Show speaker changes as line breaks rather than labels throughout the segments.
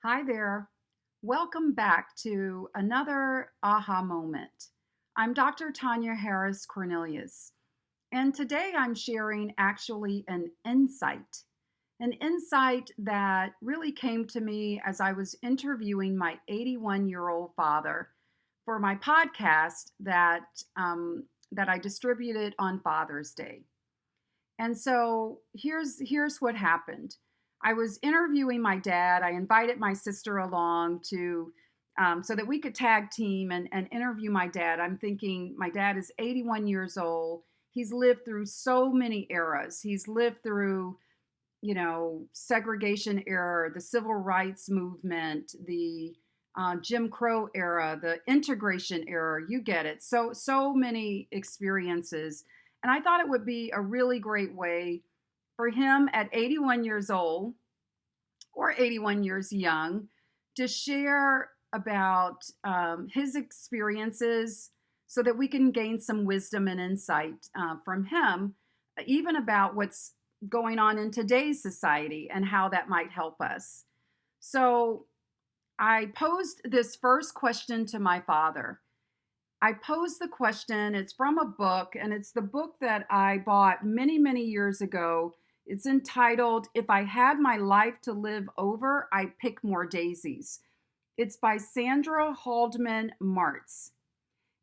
Hi there. Welcome back to another aha moment. I'm Dr. Tonya Harris Cornelius, and today I'm sharing actually an insight that really came to me as I was interviewing my 81-year-old father for my podcast that I distributed on Father's Day. And so here's what happened. I was interviewing my dad. I invited my sister along to so that we could tag team and interview my dad. I'm thinking my dad is 81 years old. He's lived through so many eras. He's lived through, segregation era, the civil rights movement, the Jim Crow era, the integration era. You get it. So many experiences, and I thought it would be a really great way for him at 81 years old or 81 years young to share about his experiences so that we can gain some wisdom and insight from him, even about what's going on in today's society and how that might help us. So I posed this first question to my father. I posed the question, it's from a book, and it's the book that I bought many, many years ago. It's entitled, If I Had My Life to Live Over, I'd Pick More Daisies. It's by Sandra Haldeman Martz.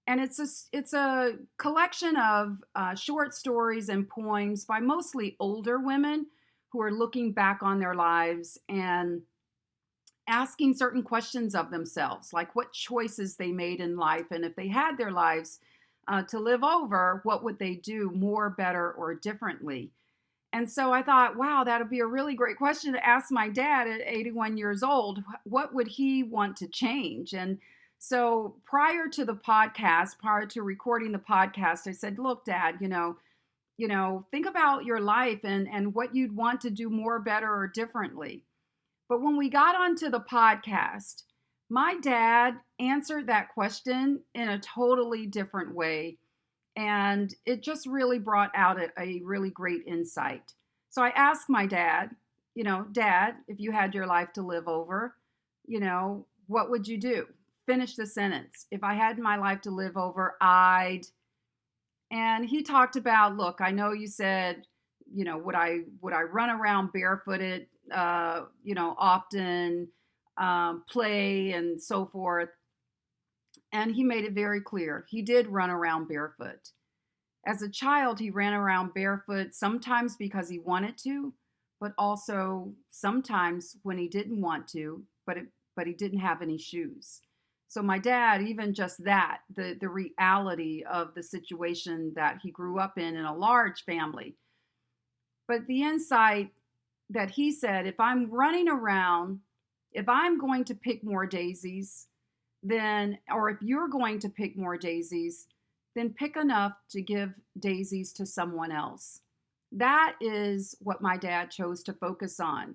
And it's a collection of short stories and poems by mostly older women who are looking back on their lives and asking certain questions of themselves, like what choices they made in life, and if they had their lives to live over, what would they do more, better, or differently? And so I thought, wow, that would be a really great question to ask my dad at 81 years old. What would he want to change? And so prior to the podcast, prior to recording the podcast, I said, look, Dad, think about your life and what you'd want to do more, better, or differently. But when we got onto the podcast, my dad answered that question in a totally different way. And it just really brought out a really great insight. So I asked my dad, Dad, if you had your life to live over, what would you do? Finish the sentence. If I had my life to live over, I'd. And he talked about, look, I know you said, would I run around barefooted, often, play and so forth. And he made it very clear. He did run around barefoot. As a child, he ran around barefoot, sometimes because he wanted to, but also sometimes when he didn't want to, but he didn't have any shoes. So my dad, even just that, the reality of the situation that he grew up in a large family. But the insight that he said, if I'm running around, if I'm going to pick more daisies, then, or if you're going to pick more daisies, then pick enough to give daisies to someone else. That is what my dad chose to focus on.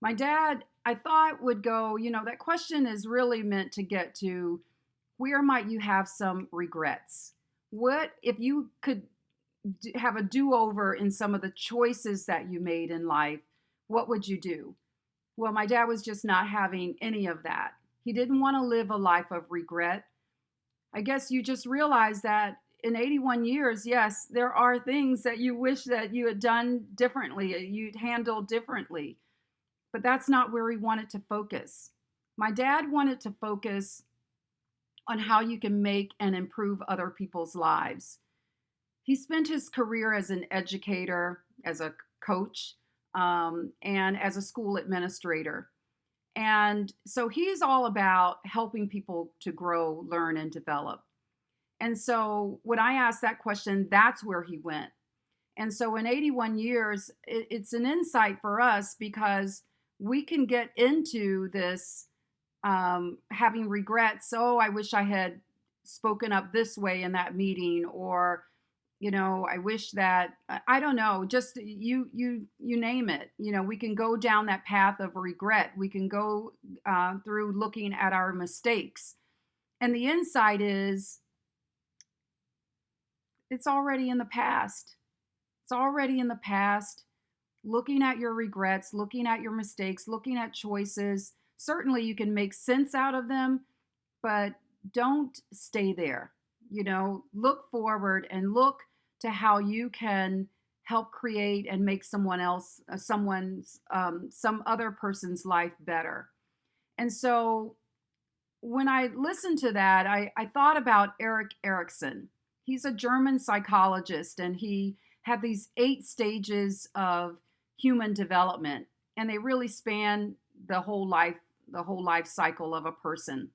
My dad, I thought, would go, that question is really meant to get to where might you have some regrets? What if you could have a do-over in some of the choices that you made in life, what would you do? Well, my dad was just not having any of that. He didn't want to live a life of regret. I guess you just realize that in 81 years, yes, there are things that you wish that you had done differently, you'd handled differently, but that's not where he wanted to focus. My dad wanted to focus on how you can make and improve other people's lives. He spent his career as an educator, as a coach, and as a school administrator. And so he's all about helping people to grow, learn, and develop. And so when I asked that question, that's where he went. And so in 81 years, it's an insight for us because we can get into this having regrets. Oh, I wish I had spoken up this way in that meeting, or I wish that, I don't know, just you name it. We can go down that path of regret. We can go through looking at our mistakes. And the insight is it's already in the past. It's already in the past. Looking at your regrets, looking at your mistakes, looking at choices, Certainly, you can make sense out of them, but don't stay there. Look forward and look to how you can help create and make some other person's life better. And so when I listened to that, I thought about Erik Erikson. He's a German psychologist, and he had these 8 stages of human development, and they really span the whole life cycle of a person.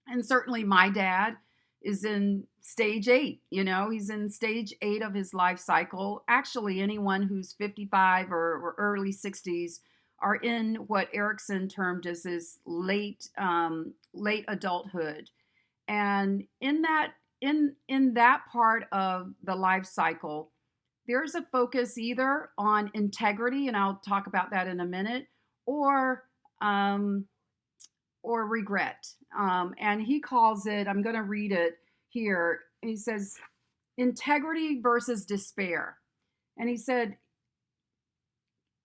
And certainly my dad is in stage 8. He's in stage 8 of his life cycle. Actually, anyone who's 55 or early 60s are in what Erikson termed as his late adulthood. And in that part of the life cycle, there's a focus either on integrity, and I'll talk about that in a minute, or regret. And he calls it, I'm going to read it here. He says, integrity versus despair. And he said,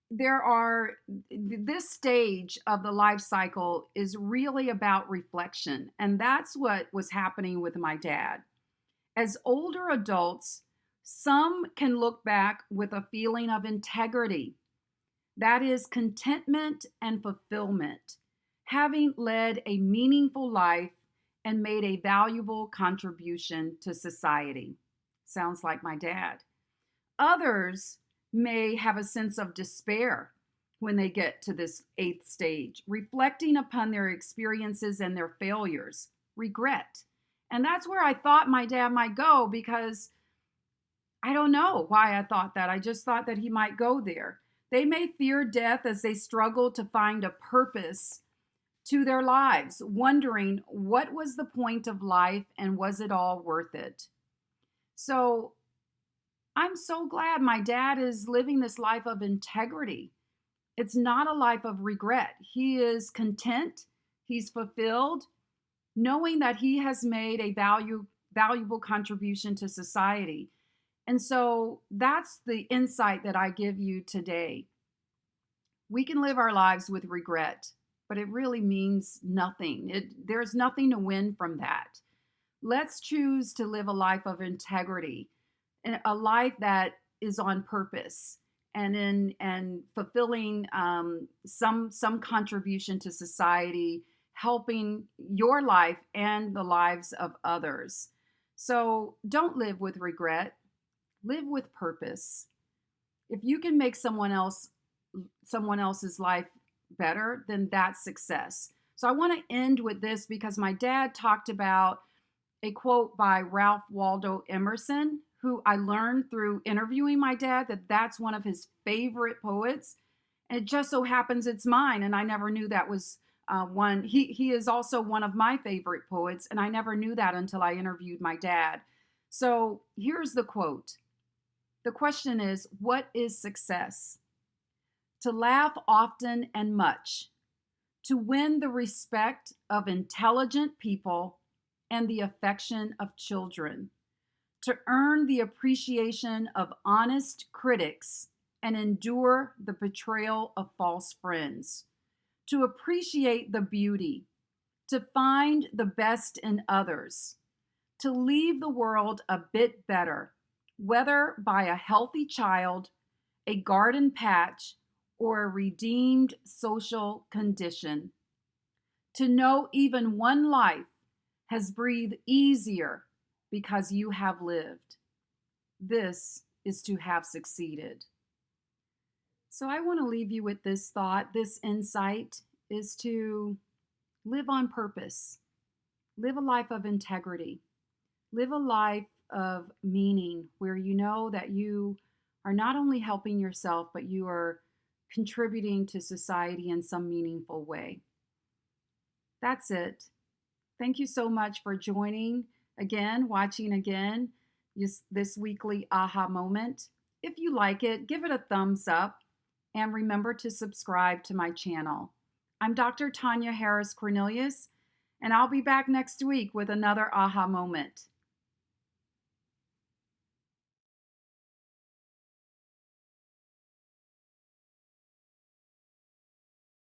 this stage of the life cycle is really about reflection. And that's what was happening with my dad. As older adults, some can look back with a feeling of integrity. That is contentment and fulfillment, having led a meaningful life and made a valuable contribution to society. Sounds like my dad. Others may have a sense of despair when they get to this 8th stage, reflecting upon their experiences and their failures, regret. And that's where I thought my dad might go, because I don't know why I thought that. I just thought that he might go there. They may fear death as they struggle to find a purpose to their lives, wondering what was the point of life and was it all worth it? So I'm so glad my dad is living this life of integrity. It's not a life of regret. He is content. He's fulfilled, knowing that he has made a valuable contribution to society. And so that's the insight that I give you today. We can live our lives with regret, but it really means nothing. There's nothing to win from that. Let's choose to live a life of integrity, and a life that is on purpose and fulfilling some contribution to society, helping your life and the lives of others. So don't live with regret. Live with purpose. If you can make someone else's life better, then that's success. So I want to end with this, because my dad talked about a quote by Ralph Waldo Emerson, who I learned through interviewing my dad that that's one of his favorite poets. And it just so happens it's mine, and I never knew that was one. He is also one of my favorite poets, and I never knew that until I interviewed my dad. So here's the quote. The question is, what is success? To laugh often and much, to win the respect of intelligent people and the affection of children, to earn the appreciation of honest critics and endure the betrayal of false friends, to appreciate the beauty, to find the best in others, to leave the world a bit better, whether by a healthy child, a garden patch, or a redeemed social condition. To know even one life has breathed easier because you have lived. This is to have succeeded. So I want to leave you with this thought. This insight is to live on purpose. Live a life of integrity. Live a life of meaning, where you know that you are not only helping yourself, but you are contributing to society in some meaningful way. That's it. Thank you so much for watching again this weekly aha moment. If you like it, give it a thumbs up, and remember to subscribe to my channel. I'm Dr. Tonya Harris Cornelius, and I'll be back next week with another aha moment.